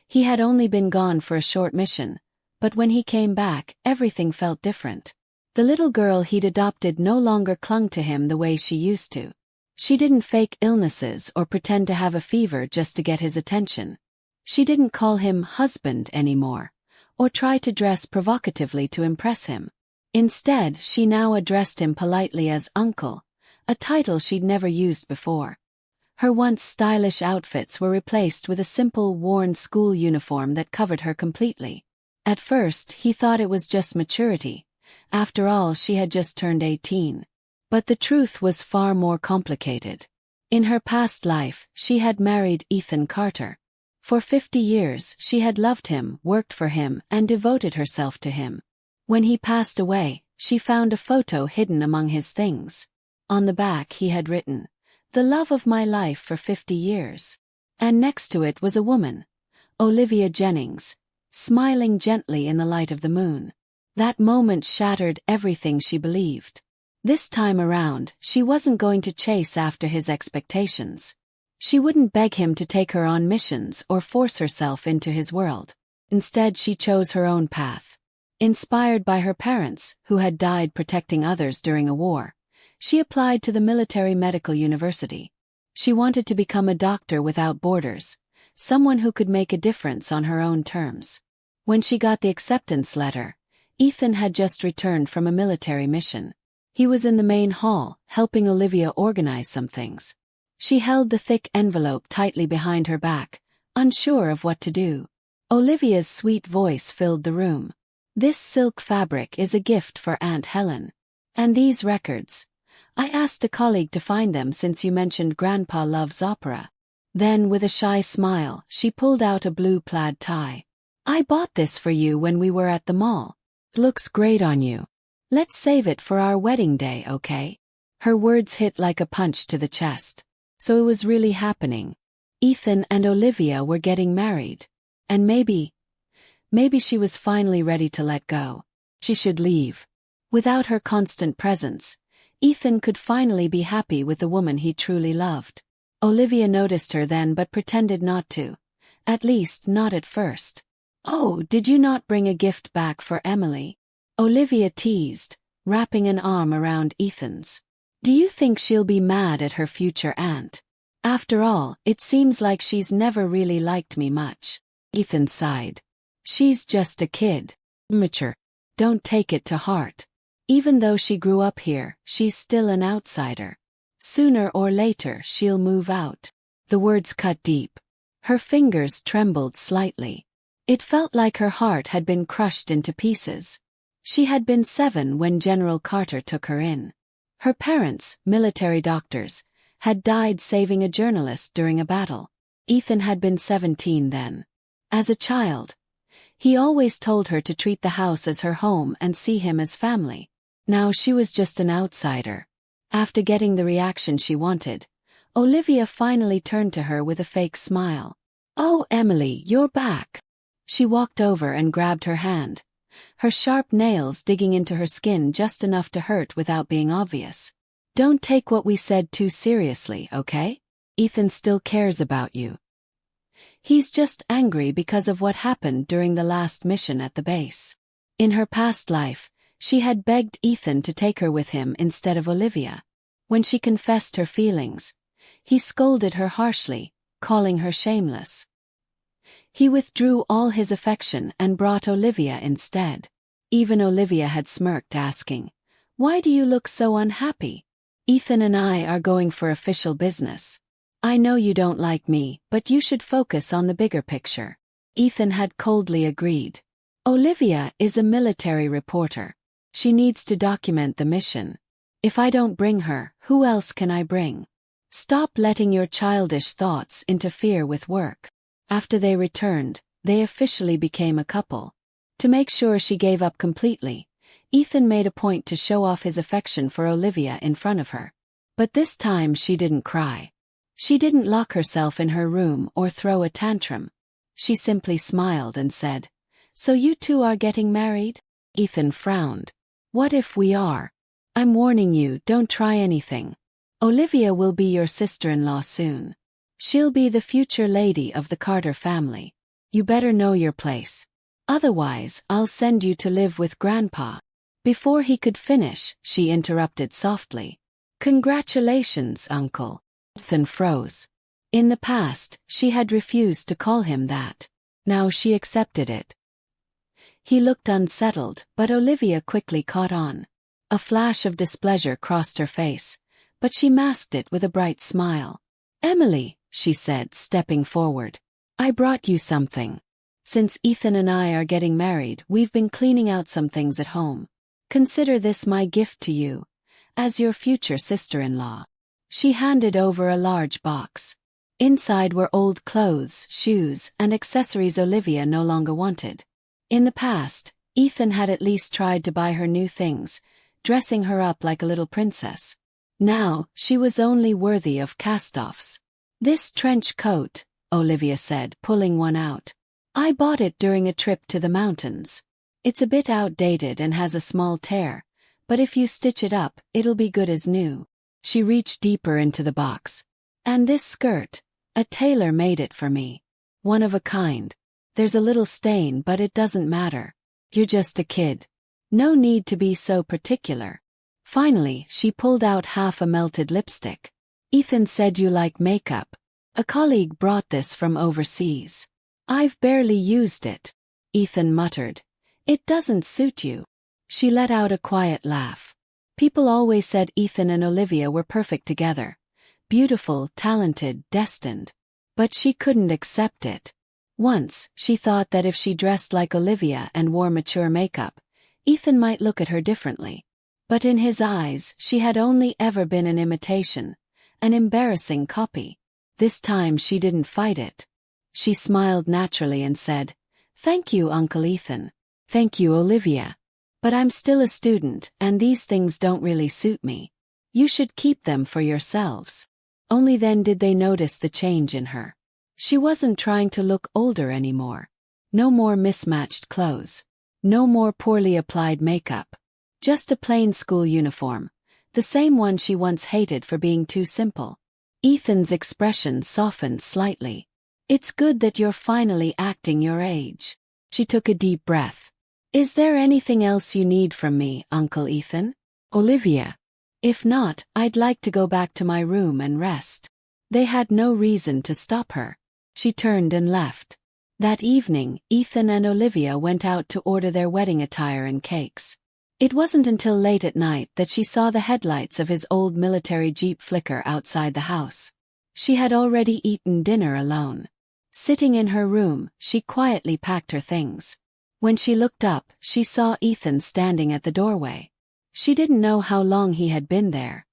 He had only been gone for a short mission, but when he came back, everything felt different. The little girl he'd adopted no longer clung to him the way she used to. She didn't fake illnesses or pretend to have a fever just to get his attention. She didn't call him husband anymore, or try to dress provocatively to impress him. Instead, she now addressed him politely as uncle, a title she'd never used before. Her once stylish outfits were replaced with a simple worn school uniform that covered her completely. At first, he thought it was just maturity. After all, she had just turned 18. But the truth was far more complicated. In her past life, she had married Ethan Carter. For 50 years, she had loved him, worked for him, and devoted herself to him. When he passed away, she found a photo hidden among his things. On the back he had written, "The love of my life for 50 years. And next to it was a woman, Olivia Jennings, smiling gently in the light of the moon. That moment shattered everything she believed. This time around, she wasn't going to chase after his expectations. She wouldn't beg him to take her on missions or force herself into his world. Instead, she chose her own path. Inspired by her parents, who had died protecting others during a war, she applied to the military medical university. She wanted to become a doctor without borders, someone who could make a difference on her own terms. When she got the acceptance letter, Ethan had just returned from a military mission. He was in the main hall, helping Olivia organize some things. She held the thick envelope tightly behind her back, unsure of what to do. Olivia's sweet voice filled the room. "This silk fabric is a gift for Aunt Helen. And these records. I asked a colleague to find them since you mentioned Grandpa loves opera." Then, with a shy smile, she pulled out a blue plaid tie. "I bought this for you when we were at the mall. It looks great on you. Let's save it for our wedding day, okay?" Her words hit like a punch to the chest. So it was really happening. Ethan and Olivia were getting married. And maybe she was finally ready to let go. She should leave. Without her constant presence, Ethan could finally be happy with the woman he truly loved. Olivia noticed her then but pretended not to. At least, not at first. "Oh, did you not bring a gift back for Emily?" Olivia teased, wrapping an arm around Ethan's. "Do you think she'll be mad at her future aunt? After all, it seems like she's never really liked me much." Ethan sighed. "She's just a kid. Mature. Don't take it to heart. Even though she grew up here, she's still an outsider. Sooner or later she'll move out." The words cut deep. Her fingers trembled slightly. It felt like her heart had been crushed into pieces. She had been 7 when General Carter took her in. Her parents, military doctors, had died saving a journalist during a battle. Ethan had been 17 then. As a child, he always told her to treat the house as her home and see him as family. Now she was just an outsider. After getting the reaction she wanted, Olivia finally turned to her with a fake smile. "Oh, Emily, you're back." She walked over and grabbed her hand, her sharp nails digging into her skin just enough to hurt without being obvious. "Don't take what we said too seriously, okay? Ethan still cares about you. He's just angry because of what happened during the last mission at the base." In her past life, she had begged Ethan to take her with him instead of Olivia. When she confessed her feelings, he scolded her harshly, calling her shameless. He withdrew all his affection and brought Olivia instead. Even Olivia had smirked, asking, "Why do you look so unhappy?" "Ethan and I are going for official business. I know you don't like me, but you should focus on the bigger picture." Ethan had coldly agreed. "Olivia is a military reporter. She needs to document the mission. If I don't bring her, who else can I bring? Stop letting your childish thoughts interfere with work." After they returned, they officially became a couple. To make sure she gave up completely, Ethan made a point to show off his affection for Olivia in front of her. But this time she didn't cry. She didn't lock herself in her room or throw a tantrum. She simply smiled and said, "So you two are getting married?" Ethan frowned. "What if we are? I'm warning you, don't try anything. Olivia will be your sister-in-law soon. She'll be the future lady of the Carter family. You better know your place. Otherwise, I'll send you to live with Grandpa. Before he could finish, she interrupted softly. Congratulations, Uncle. Ethan froze. In the past, she had refused to call him that. Now she accepted it. He looked unsettled, but Olivia quickly caught on. A flash of displeasure crossed her face, but she masked it with a bright smile. Emily, she said, stepping forward. I brought you something. Since Ethan and I are getting married, we've been cleaning out some things at home. Consider this my gift to you, as your future sister-in-law. She handed over a large box. Inside were old clothes, shoes, and accessories Olivia no longer wanted. In the past, Ethan had at least tried to buy her new things, dressing her up like a little princess. Now, she was only worthy of cast-offs. This trench coat, Olivia said, pulling one out. I bought it during a trip to the mountains. It's a bit outdated and has a small tear, but if you stitch it up, it'll be good as new. She reached deeper into the box. And this skirt, a tailor made it for me. One of a kind. There's a little stain, but it doesn't matter. You're just a kid. No need to be so particular. Finally, she pulled out half a melted lipstick. Ethan said you like makeup. A colleague brought this from overseas. I've barely used it. Ethan muttered. It doesn't suit you. She let out a quiet laugh. People always said Ethan and Olivia were perfect together. Beautiful, talented, destined. But she couldn't accept it. Once, she thought that if she dressed like Olivia and wore mature makeup, Ethan might look at her differently. But in his eyes, she had only ever been an imitation, an embarrassing copy. This time she didn't fight it. She smiled naturally and said, Thank you, Uncle Ethan. Thank you, Olivia. But I'm still a student, and these things don't really suit me. You should keep them for yourselves. Only then did they notice the change in her. She wasn't trying to look older anymore. No more mismatched clothes. No more poorly applied makeup. Just a plain school uniform, the same one she once hated for being too simple. Ethan's expression softened slightly. It's good that you're finally acting your age. She took a deep breath. Is there anything else you need from me, Uncle Ethan? Olivia. If not, I'd like to go back to my room and rest. They had no reason to stop her. She turned and left. That evening, Ethan and Olivia went out to order their wedding attire and cakes. It wasn't until late at night that she saw the headlights of his old military jeep flicker outside the house. She had already eaten dinner alone. Sitting in her room, she quietly packed her things. When she looked up, she saw Ethan standing at the doorway. She didn't know how long he had been there.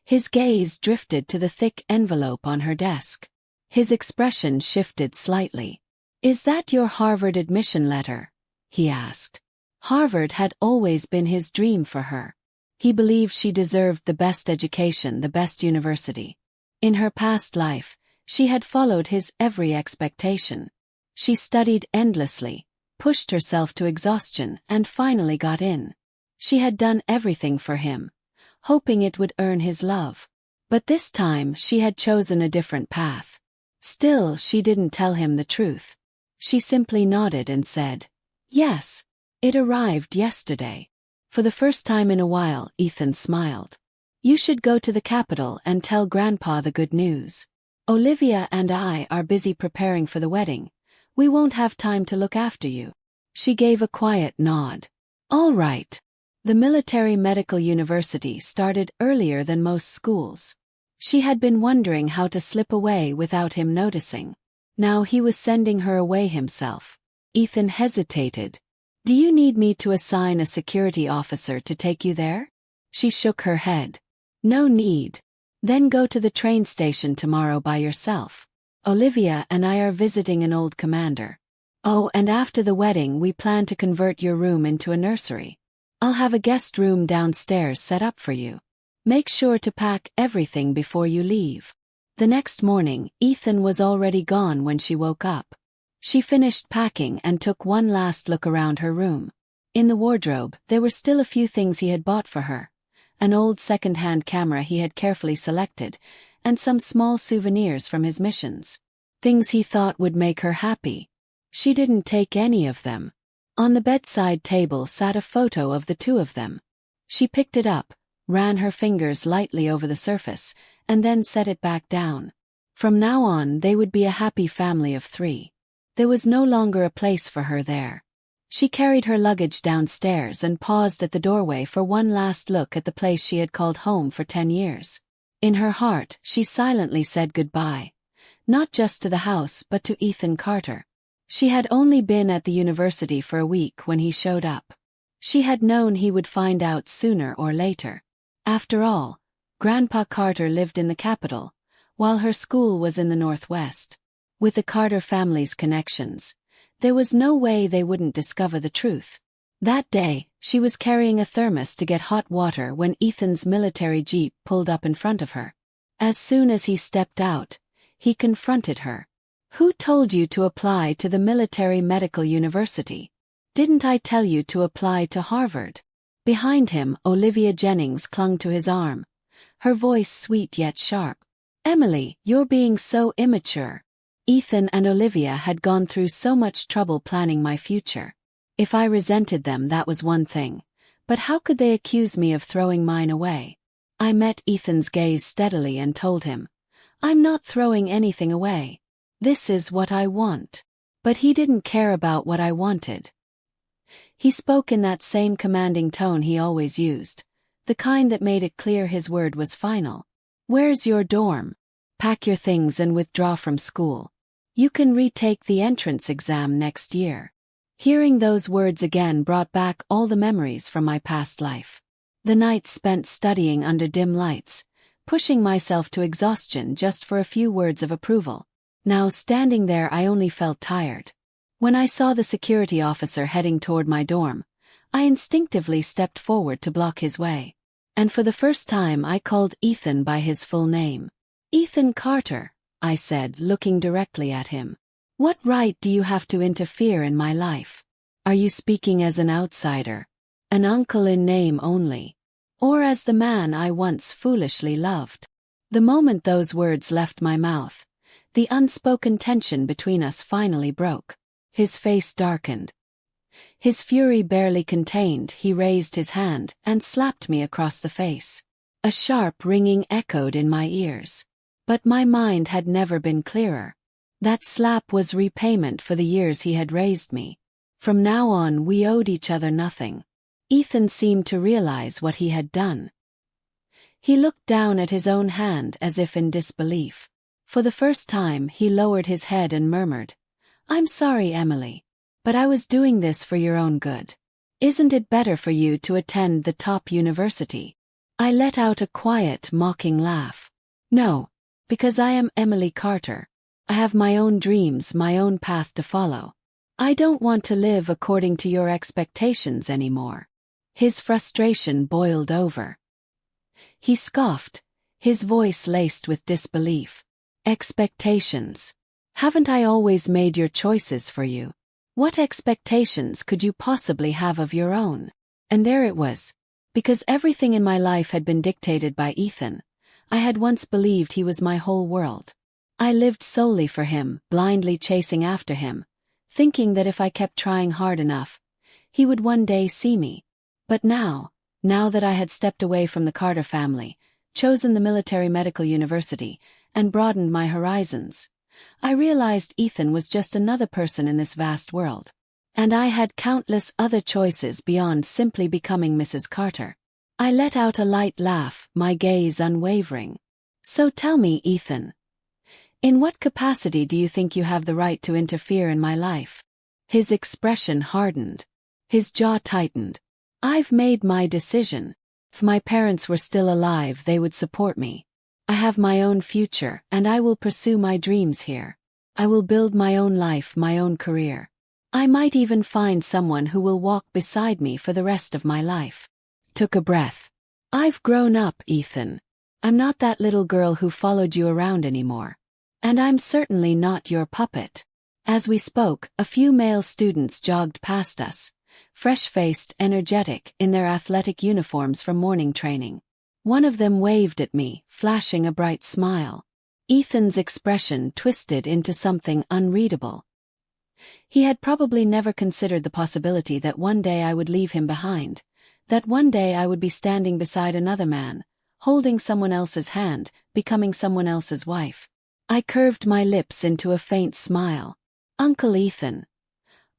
His gaze drifted to the thick envelope on her desk. His expression shifted slightly. Is that your Harvard admission letter? He asked. Harvard had always been his dream for her. He believed she deserved the best education, the best university. In her past life, she had followed his every expectation. She studied endlessly, pushed herself to exhaustion, and finally got in. She had done everything for him, hoping it would earn his love. But this time she had chosen a different path. Still, she didn't tell him the truth. She simply nodded and said, Yes. It arrived yesterday. For the first time in a while, Ethan smiled. You should go to the capital and tell Grandpa the good news. Olivia and I are busy preparing for the wedding. We won't have time to look after you. She gave a quiet nod. All right. The military medical university started earlier than most schools. She had been wondering how to slip away without him noticing. Now he was sending her away himself. Ethan hesitated. Do you need me to assign a security officer to take you there? She shook her head. No need. Then go to the train station tomorrow by yourself. Olivia and I are visiting an old commander. Oh, and after the wedding we plan to convert your room into a nursery. I'll have a guest room downstairs set up for you. Make sure to pack everything before you leave. The next morning, Ethan was already gone when she woke up. She finished packing and took one last look around her room. In the wardrobe, there were still a few things he had bought for her. An old second-hand camera he had carefully selected, and some small souvenirs from his missions. Things he thought would make her happy. She didn't take any of them. On the bedside table sat a photo of the two of them. She picked it up, ran her fingers lightly over the surface, and then set it back down. From now on they would be a happy family of 3. There was no longer a place for her there. She carried her luggage downstairs and paused at the doorway for one last look at the place she had called home for 10 years. In her heart, she silently said goodbye. Not just to the house but to Ethan Carter. She had only been at the university for a week when he showed up. She had known he would find out sooner or later. After all, Grandpa Carter lived in the capital, while her school was in the Northwest. With the Carter family's connections, there was no way they wouldn't discover the truth. That day, she was carrying a thermos to get hot water when Ethan's military jeep pulled up in front of her. As soon as he stepped out, he confronted her. "Who told you to apply to the military medical university? Didn't I tell you to apply to Harvard?" Behind him, Olivia Jennings clung to his arm, her voice sweet yet sharp. "Emily, you're being so immature." Ethan and Olivia had gone through so much trouble planning my future. If I resented them, that was one thing, but how could they accuse me of throwing mine away? I met Ethan's gaze steadily and told him, "I'm not throwing anything away. This is what I want." But he didn't care about what I wanted. He spoke in that same commanding tone he always used, the kind that made it clear his word was final. "Where's your dorm? Pack your things and withdraw from school. You can retake the entrance exam next year." Hearing those words again brought back all the memories from my past life. The nights spent studying under dim lights, pushing myself to exhaustion just for a few words of approval. Now standing there I only felt tired. When I saw the security officer heading toward my dorm, I instinctively stepped forward to block his way. And for the first time I called Ethan by his full name. "Ethan Carter," I said, looking directly at him. "What right do you have to interfere in my life? Are you speaking as an outsider, an uncle in name only, or as the man I once foolishly loved?" The moment those words left my mouth, the unspoken tension between us finally broke. His face darkened. His fury barely contained, he raised his hand and slapped me across the face. A sharp ringing echoed in my ears. But my mind had never been clearer. That slap was repayment for the years he had raised me. From now on we owed each other nothing. Ethan seemed to realize what he had done. He looked down at his own hand as if in disbelief. For the first time he lowered his head and murmured, "I'm sorry, Emily, but I was doing this for your own good. Isn't it better for you to attend the top university?" I let out a quiet, mocking laugh. "No, because I am Emily Carter. I have my own dreams, my own path to follow. I don't want to live according to your expectations anymore." His frustration boiled over. He scoffed, his voice laced with disbelief. "Expectations? Haven't I always made your choices for you? What expectations could you possibly have of your own?" And there it was. Because everything in my life had been dictated by Ethan, I had once believed he was my whole world. I lived solely for him, blindly chasing after him, thinking that if I kept trying hard enough, he would one day see me. But now that I had stepped away from the Carter family, chosen the military medical university, and broadened my horizons, I realized Ethan was just another person in this vast world. And I had countless other choices beyond simply becoming Mrs. Carter. I let out a light laugh, my gaze unwavering. "So tell me, Ethan, in what capacity do you think you have the right to interfere in my life?" His expression hardened. His jaw tightened. "I've made my decision. If my parents were still alive, they would support me. I have my own future, and I will pursue my dreams here. I will build my own life, my own career. I might even find someone who will walk beside me for the rest of my life." Took a breath. "I've grown up, Ethan. I'm not that little girl who followed you around anymore. And I'm certainly not your puppet." As we spoke, a few male students jogged past us, fresh-faced, energetic, in their athletic uniforms from morning training. One of them waved at me, flashing a bright smile. Ethan's expression twisted into something unreadable. He had probably never considered the possibility that one day I would leave him behind, that one day I would be standing beside another man, holding someone else's hand, becoming someone else's wife. I curved my lips into a faint smile. Uncle Ethan,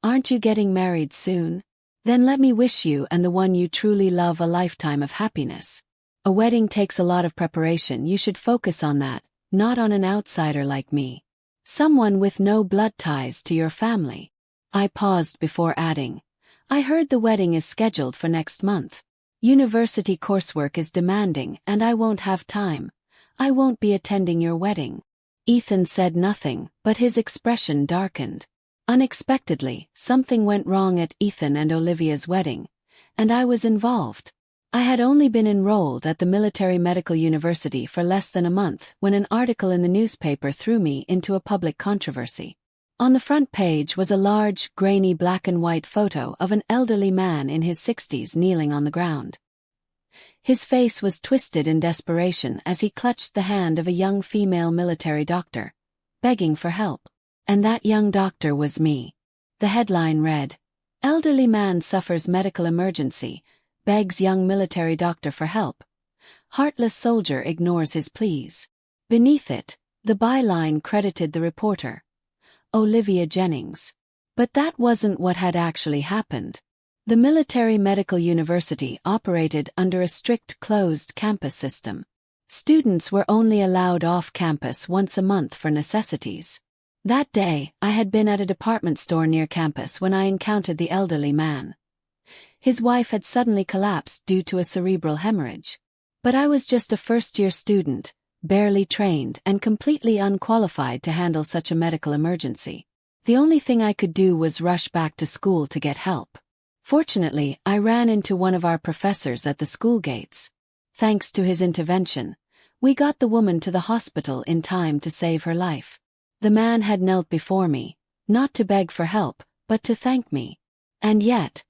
aren't you getting married soon? Then let me wish you and the one you truly love a lifetime of happiness. A wedding takes a lot of preparation. You should focus on that, not on an outsider like me. Someone with no blood ties to your family. I paused before adding, I heard the wedding is scheduled for next month. University coursework is demanding and I won't have time. I won't be attending your wedding. Ethan said nothing, but his expression darkened. Unexpectedly, something went wrong at Ethan and Olivia's wedding, and I was involved. I had only been enrolled at the Military Medical University for less than a month when an article in the newspaper threw me into a public controversy. On the front page was a large, grainy black and white photo of an elderly man in his 60s kneeling on the ground. His face was twisted in desperation as he clutched the hand of a young female military doctor, begging for help. And that young doctor was me. The headline read, Elderly man suffers medical emergency, begs young military doctor for help. Heartless soldier ignores his pleas. Beneath it, the byline credited the reporter, Olivia Jennings. But that wasn't what had actually happened. The Military Medical University operated under a strict closed campus system. Students were only allowed off campus once a month for necessities. That day, I had been at a department store near campus when I encountered the elderly man. His wife had suddenly collapsed due to a cerebral hemorrhage. But I was just a first-year student, barely trained and completely unqualified to handle such a medical emergency. The only thing I could do was rush back to school to get help. Fortunately, I ran into one of our professors at the school gates. Thanks to his intervention, we got the woman to the hospital in time to save her life. The man had knelt before me, not to beg for help, but to thank me. And yet,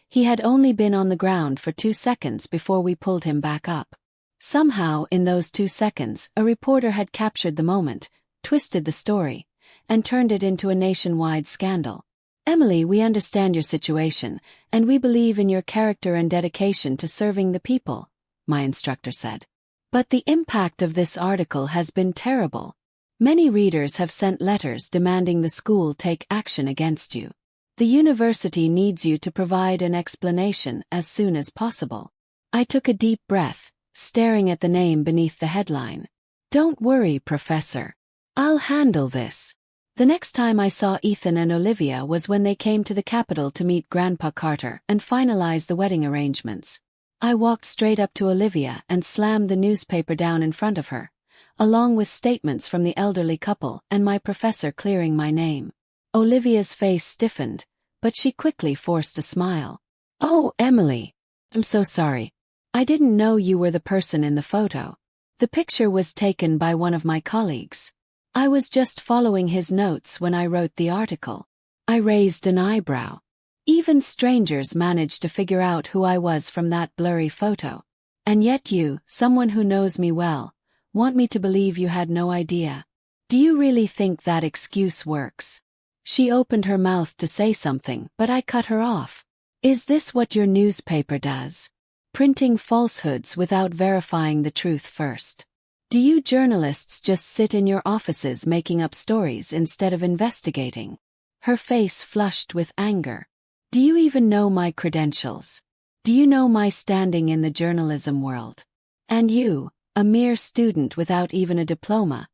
he had only been on the ground for 2 seconds before we pulled him back up. Somehow, in those 2 seconds, a reporter had captured the moment, twisted the story, and turned it into a nationwide scandal. Emily, we understand your situation, and we believe in your character and dedication to serving the people, my instructor said. But the impact of this article has been terrible. Many readers have sent letters demanding the school take action against you. The university needs you to provide an explanation as soon as possible. I took a deep breath, staring at the name beneath the headline. Don't worry, Professor. I'll handle this. The next time I saw Ethan and Olivia was when they came to the Capitol to meet Grandpa Carter and finalize the wedding arrangements. I walked straight up to Olivia and slammed the newspaper down in front of her, along with statements from the elderly couple and my professor clearing my name. Olivia's face stiffened, but she quickly forced a smile. Oh, Emily, I'm so sorry. I didn't know you were the person in the photo. The picture was taken by one of my colleagues. I was just following his notes when I wrote the article. I raised an eyebrow. Even strangers managed to figure out who I was from that blurry photo. And yet you, someone who knows me well, want me to believe you had no idea. Do you really think that excuse works? She opened her mouth to say something, but I cut her off. Is this what your newspaper does? Printing falsehoods without verifying the truth first? Do you journalists just sit in your offices making up stories instead of investigating? Her face flushed with anger. Do you even know my credentials? Do you know my standing in the journalism world? And you, a mere student without even a diploma,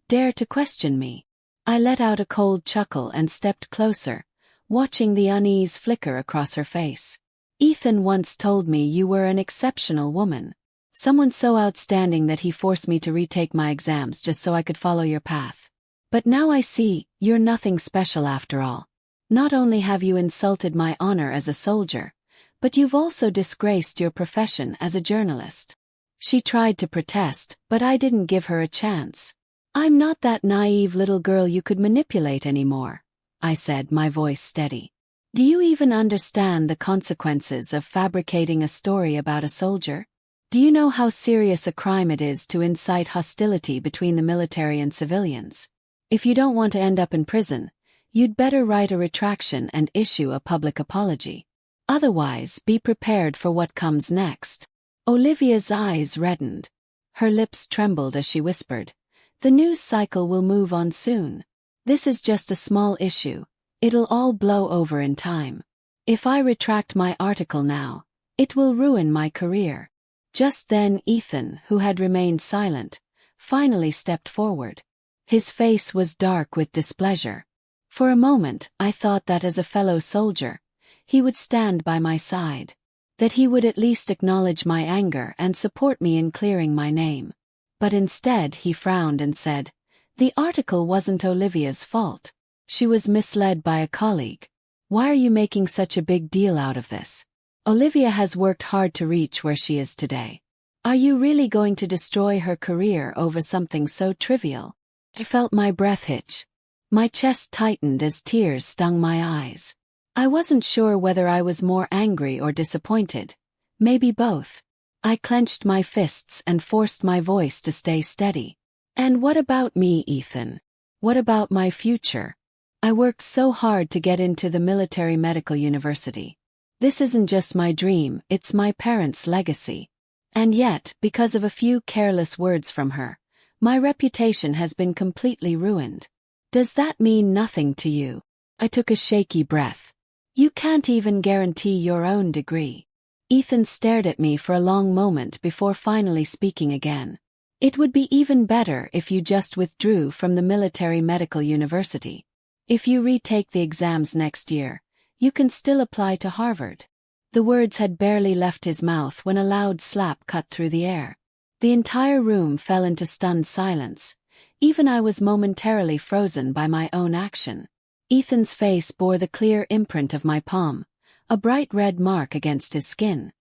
dare to question me? I let out a cold chuckle and stepped closer, watching the unease flicker across her face. Ethan once told me you were an exceptional woman. Someone so outstanding that he forced me to retake my exams just so I could follow your path. But now I see, you're nothing special after all. Not only have you insulted my honor as a soldier, but you've also disgraced your profession as a journalist. She tried to protest, but I didn't give her a chance. I'm not that naive little girl you could manipulate anymore, I said, my voice steady. Do you even understand the consequences of fabricating a story about a soldier? Do you know how serious a crime it is to incite hostility between the military and civilians? If you don't want to end up in prison, You'd better write a retraction and issue a public apology. Otherwise, be prepared for what comes next." Olivia's eyes reddened. Her lips trembled as she whispered, "The news cycle will move on soon. This is just a small issue. It'll all blow over in time. If I retract my article now, it will ruin my career." Just then Ethan, who had remained silent, finally stepped forward. His face was dark with displeasure. For a moment, I thought that as a fellow soldier, he would stand by my side, that he would at least acknowledge my anger and support me in clearing my name. But instead he frowned and said, "The article wasn't Olivia's fault. She was misled by a colleague. Why are you making such a big deal out of this? Olivia has worked hard to reach where she is today. Are you really going to destroy her career over something so trivial?" I felt my breath hitch. My chest tightened as tears stung my eyes. I wasn't sure whether I was more angry or disappointed. Maybe both. I clenched my fists and forced my voice to stay steady. "And what about me, Ethan? What about my future? I worked so hard to get into the military medical university. This isn't just my dream, it's my parents' legacy. And yet, because of a few careless words from her, my reputation has been completely ruined. Does that mean nothing to you?" I took a shaky breath. "You can't even guarantee your own degree." Ethan stared at me for a long moment before finally speaking again. "It would be even better if you just withdrew from the military medical university. If you retake the exams next year, you can still apply to Harvard." The words had barely left his mouth when a loud slap cut through the air. The entire room fell into stunned silence. Even I was momentarily frozen by my own action. Ethan's face bore the clear imprint of my palm, a bright red mark against his skin.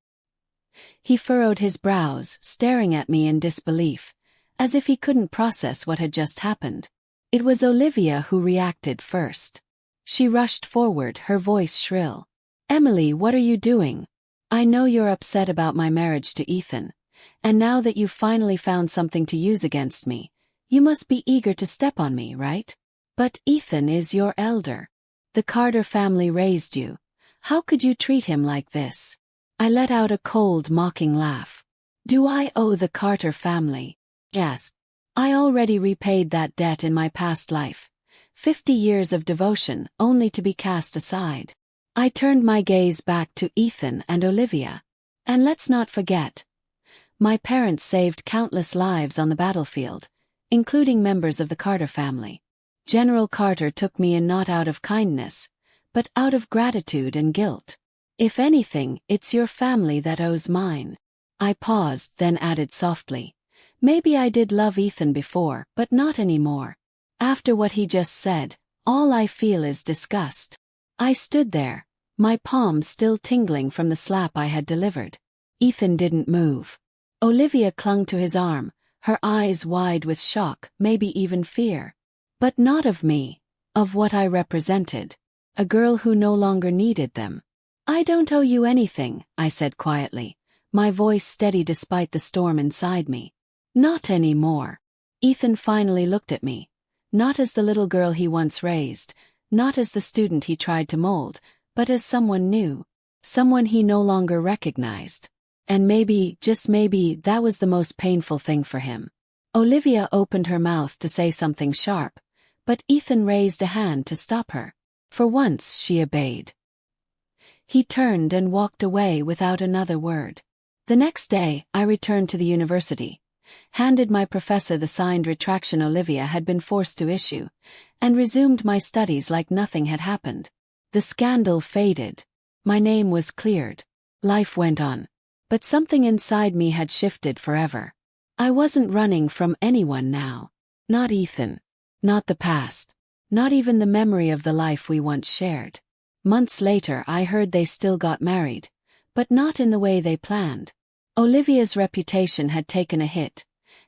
He furrowed his brows, staring at me in disbelief, as if he couldn't process what had just happened. It was Olivia who reacted first. She rushed forward, her voice shrill. "Emily, what are you doing? I know you're upset about my marriage to Ethan, and now that you've finally found something to use against me, you must be eager to step on me, right? But Ethan is your elder. The Carter family raised you. How could you treat him like this?" I let out a cold, mocking laugh. "Do I owe the Carter family?" Yes. I already repaid that debt in my past life. 50 years of devotion only to be cast aside. I turned my gaze back to Ethan and Olivia. And let's not forget, my parents saved countless lives on the battlefield, including members of the Carter family. General Carter took me in not out of kindness, but out of gratitude and guilt. If anything, it's your family that owes mine. I paused, then added softly, "Maybe I did love Ethan before, but not anymore. After what he just said, all I feel is disgust." I stood there, my palms still tingling from the slap I had delivered. Ethan didn't move. Olivia clung to his arm, her eyes wide with shock, maybe even fear. But not of me, of what I represented. A girl who no longer needed them. "I don't owe you anything," I said quietly, my voice steady despite the storm inside me. "Not anymore." Ethan finally looked at me. Not as the little girl he once raised, not as the student he tried to mold, but as someone new. Someone he no longer recognized. And maybe, just maybe, that was the most painful thing for him. Olivia opened her mouth to say something sharp, but Ethan raised a hand to stop her. For once she obeyed. He turned and walked away without another word. The next day, I returned to the university, handed my professor the signed retraction Olivia had been forced to issue, and resumed my studies like nothing had happened. The scandal faded. My name was cleared. Life went on. But something inside me had shifted forever. I wasn't running from anyone now. Not Ethan. Not the past. Not even the memory of the life we once shared. Months later I heard they still got married, but not in the way they planned. Olivia's reputation had taken a hit,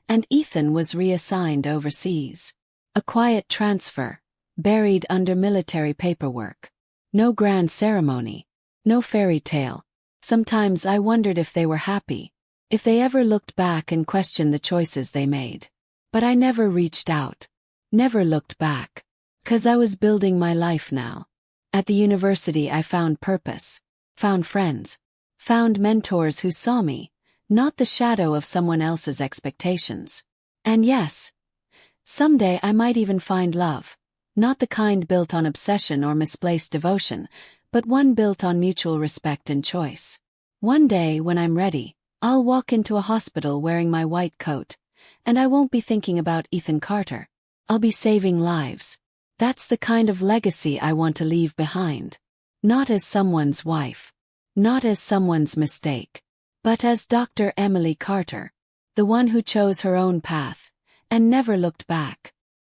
and Ethan was reassigned overseas. A quiet transfer, buried under military paperwork. No grand ceremony. No fairy tale. Sometimes I wondered if they were happy, if they ever looked back and questioned the choices they made. But I never reached out. Never looked back. 'Cause I was building my life now. At the university I found purpose, found friends, found mentors who saw me, not the shadow of someone else's expectations. And yes, someday I might even find love, not the kind built on obsession or misplaced devotion, but one built on mutual respect and choice. One day, when I'm ready, I'll walk into a hospital wearing my white coat, and I won't be thinking about Ethan Carter. I'll be saving lives. That's the kind of legacy I want to leave behind. Not as someone's wife. Not as someone's mistake. But as Dr. Emily Carter. The one who chose her own path, and never looked back.